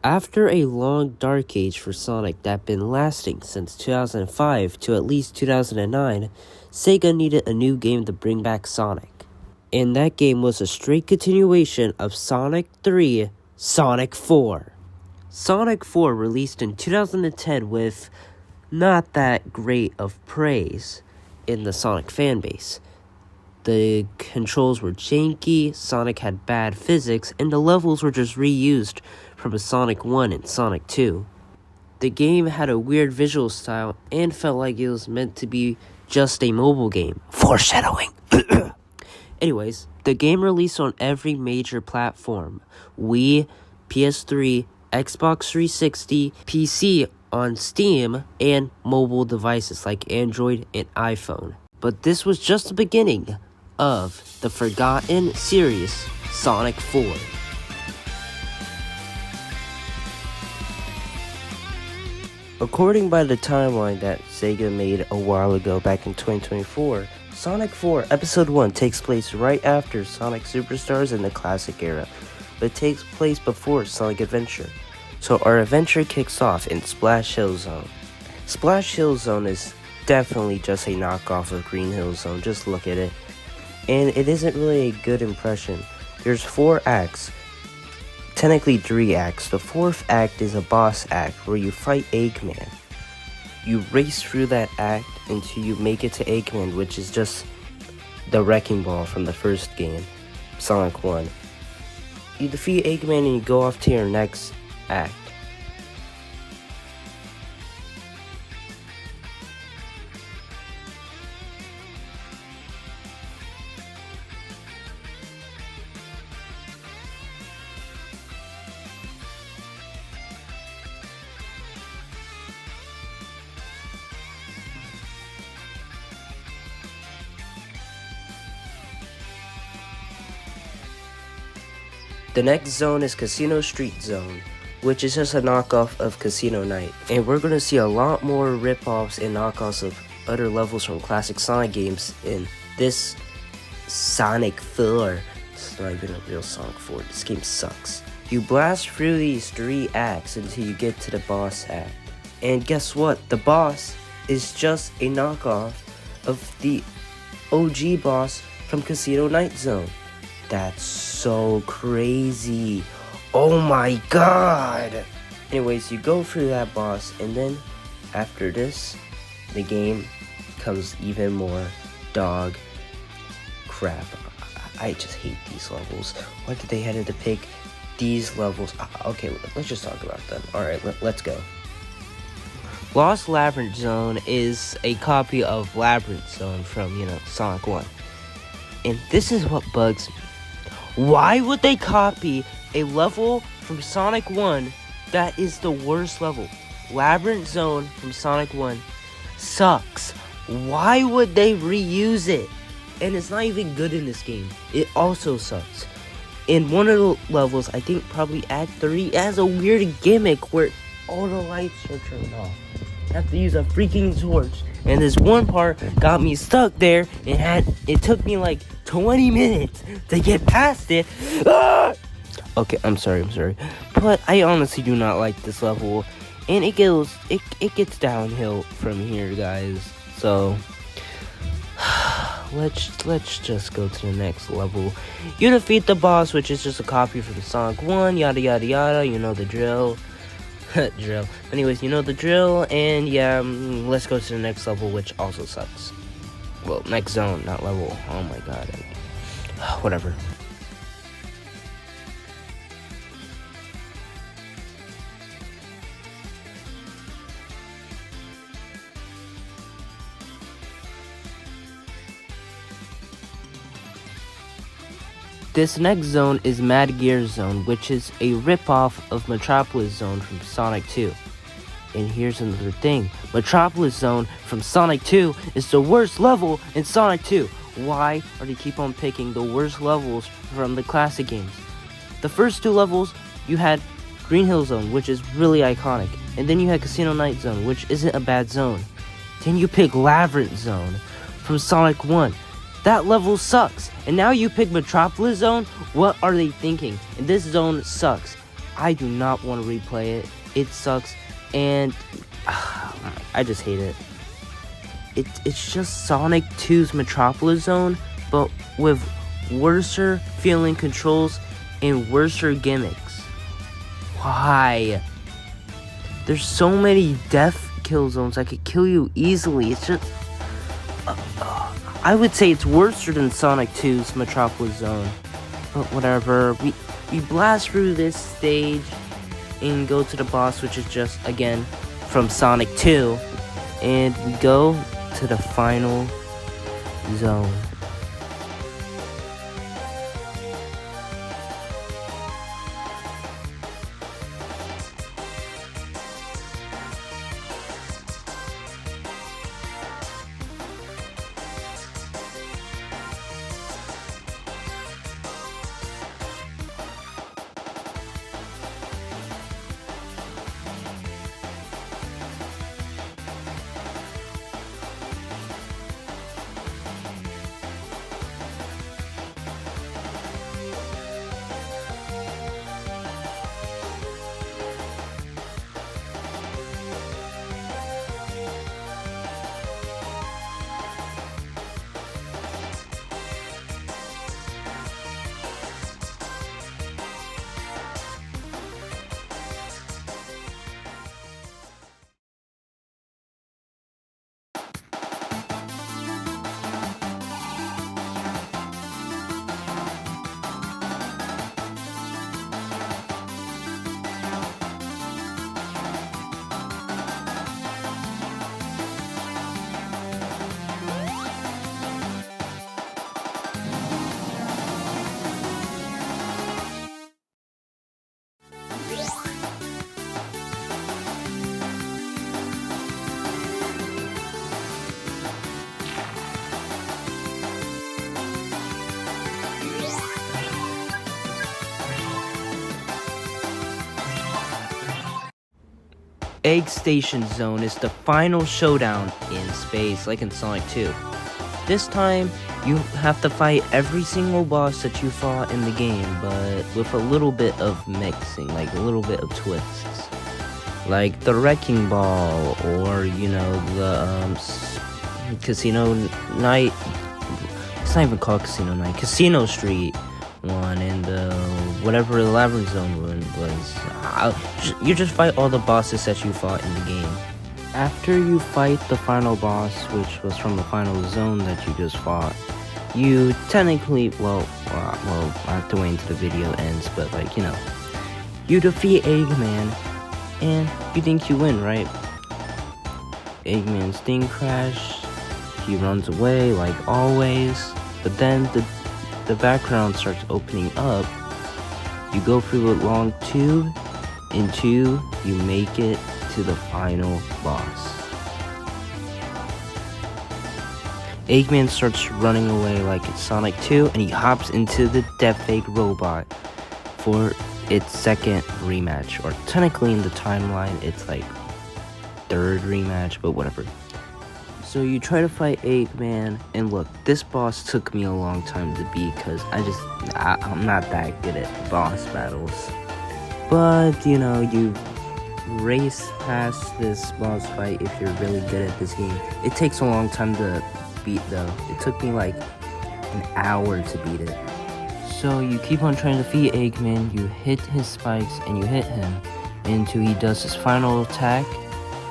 After a long dark age for Sonic that been lasting since 2005 to at least 2009, Sega needed a new game to bring back Sonic. And that game was a straight continuation of Sonic 3, Sonic 4. Sonic 4 released in 2010 with not that great of praise in the Sonic fanbase. The controls were janky, Sonic had bad physics, and the levels were just reused from Sonic 1 and Sonic 2. The game had a weird visual style and felt like it was meant to be just a mobile game. Foreshadowing! Anyways, the game released on every major platform: Wii, PS3, Xbox 360, PC, on Steam, and mobile devices like Android and iPhone. But this was just the beginning of the forgotten series, Sonic 4. According by the timeline that Sega made a while ago back in 2024, Sonic 4 Episode 1 takes place right after Sonic Superstars in the classic era, but it takes place before Sonic Adventure. So our adventure kicks off in Splash Hill Zone. Splash Hill Zone is definitely just a knockoff of Green Hill Zone, just look at it. And it isn't really a good impression. There's 4 acts, technically 3 acts. The 4th act is a boss act where you fight Eggman. You race through that act until you make it to Eggman, which is just the wrecking ball from the first game, Sonic 1. You defeat Eggman and you go off to your next act. The next zone is Casino Street Zone, which is just a knockoff of Casino Night. And we're going to see a lot more rip-offs and knockoffs of other levels from classic Sonic games in this Sonic 4. It's not even a real Sonic 4. This game sucks. You blast through these 3 acts until you get to the boss act. And guess what? The boss is just a knockoff of the OG boss from Casino Night Zone. That's so crazy. Oh my god. Anyways, you go through that boss, and then after this, the game becomes even more dog crap. I just hate these levels. Why did they have to pick these levels? Okay, let's just talk about them. Alright, let's go. Lost Labyrinth Zone is a copy of Labyrinth Zone from, Sonic 1. And this is what bugs me. Why would they copy a level from Sonic 1 that is the worst level? Labyrinth Zone from Sonic 1 sucks. Why would they reuse it? And it's not even good in this game. It also sucks. In one of the levels, I think probably Act 3, it has a weird gimmick where all the lights are turned off. I have to use a freaking torch. And this one part got me stuck there. It took me like 20 minutes to get past it. Ah! Okay, I'm sorry. But I honestly do not like this level. And it gets downhill from here, guys. So let's just go to the next level. You defeat the boss, which is just a copy from Sonic 1, yada yada yada, you know the drill. Drill. Anyways, you know the drill, and yeah, let's go to the next level, which also sucks. Well, next zone, not level. Oh my god. Whatever. This next zone is Mad Gear Zone, which is a ripoff of Metropolis Zone from Sonic 2. And here's another thing. Metropolis Zone from Sonic 2 is the worst level in Sonic 2. Why are they keep on picking the worst levels from the classic games? The first 2 levels, you had Green Hill Zone, which is really iconic. And then you had Casino Night Zone, which isn't a bad zone. Then you pick Labyrinth Zone from Sonic 1. That level sucks. And now you pick Metropolis Zone? What are they thinking? And this zone sucks. I do not want to replay it. It sucks, and I just hate it. It's just Sonic 2's Metropolis Zone, but with worser feeling controls and worser gimmicks. Why? There's so many death kill zones that could kill you easily. It's just... I would say it's worse than Sonic 2's Metropolis Zone. But whatever. We blast through this stage and go to the boss, which is just, again, from Sonic 2. And we go to the final zone. Egg Station Zone is the final showdown in space, like in Sonic 2. This time, you have to fight every single boss that you fought in the game, but with a little bit of mixing, like a little bit of twists. Like the Wrecking Ball, or, you know, the Casino Night. It's not even called Casino Night. Casino Street one, and whatever the Labyrinth Zone one was. You just fight all the bosses that you fought in the game. After you fight the final boss, which was from the final zone that you just fought, you technically, well, I have to wait until the video ends, but like, you know, you defeat Eggman, and you think you win, right? Eggman's thing crashed, he runs away like always, but then the background starts opening up. You go through a long tube, you make it to the final boss. Eggman starts running away like it's Sonic 2, and he hops into the Death Egg robot for its second rematch, or technically in the timeline it's like third rematch, but whatever. So you try to fight Eggman, and look, this boss took me a long time to beat because I'm not that good at boss battles. But, you know, you race past this boss fight if you're really good at this game. It takes a long time to beat though. It took me like an hour to beat it. So you keep on trying to defeat Eggman, you hit his spikes and you hit him until he does his final attack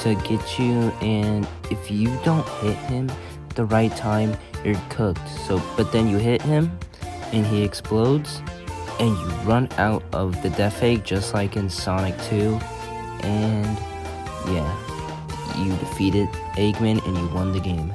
to get you, and if you don't hit him the right time, you're cooked. So, but then you hit him and he explodes and you run out of the Death Egg just like in Sonic 2, and yeah, you defeated Eggman and you won the game.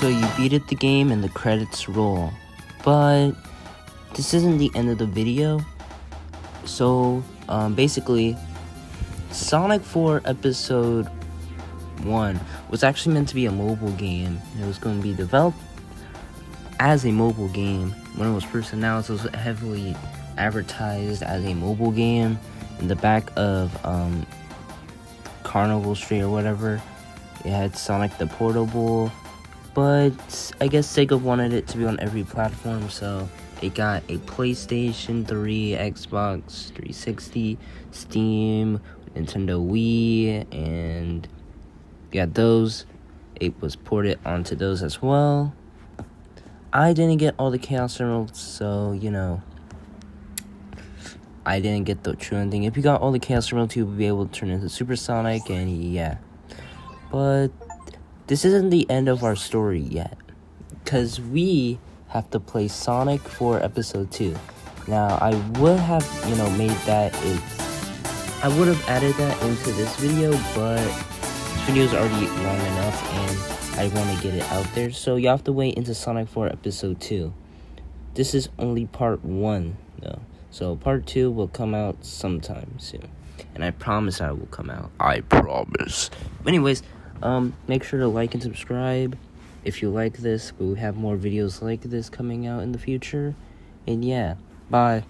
So you beat the game and the credits roll. But this isn't the end of the video. So basically, Sonic 4 Episode 1 was actually meant to be a mobile game. It was going to be developed as a mobile game. When it was first announced, it was heavily advertised as a mobile game in the back of Carnival Street or whatever. It had Sonic the Portable, but I guess Sega wanted it to be on every platform, so it got a PlayStation 3, Xbox 360, Steam, Nintendo Wii, and yeah, those. It was ported onto those as well. I didn't get all the Chaos Emeralds, so, you know, I didn't get the true ending. If you got all the Chaos Emeralds, you would be able to turn into Super Sonic, and yeah. But this isn't the end of our story yet, because we have to play Sonic 4 Episode 2. Now, I would have, I would have added that into this video, but this video is already long enough, and I want to get it out there. So you have to wait into Sonic 4 Episode 2. This is only part 1, though. So part 2 will come out sometime soon. And I promise I will come out. I promise. Anyways, make sure to like and subscribe if you like this. We'll have more videos like this coming out in the future. And yeah, bye.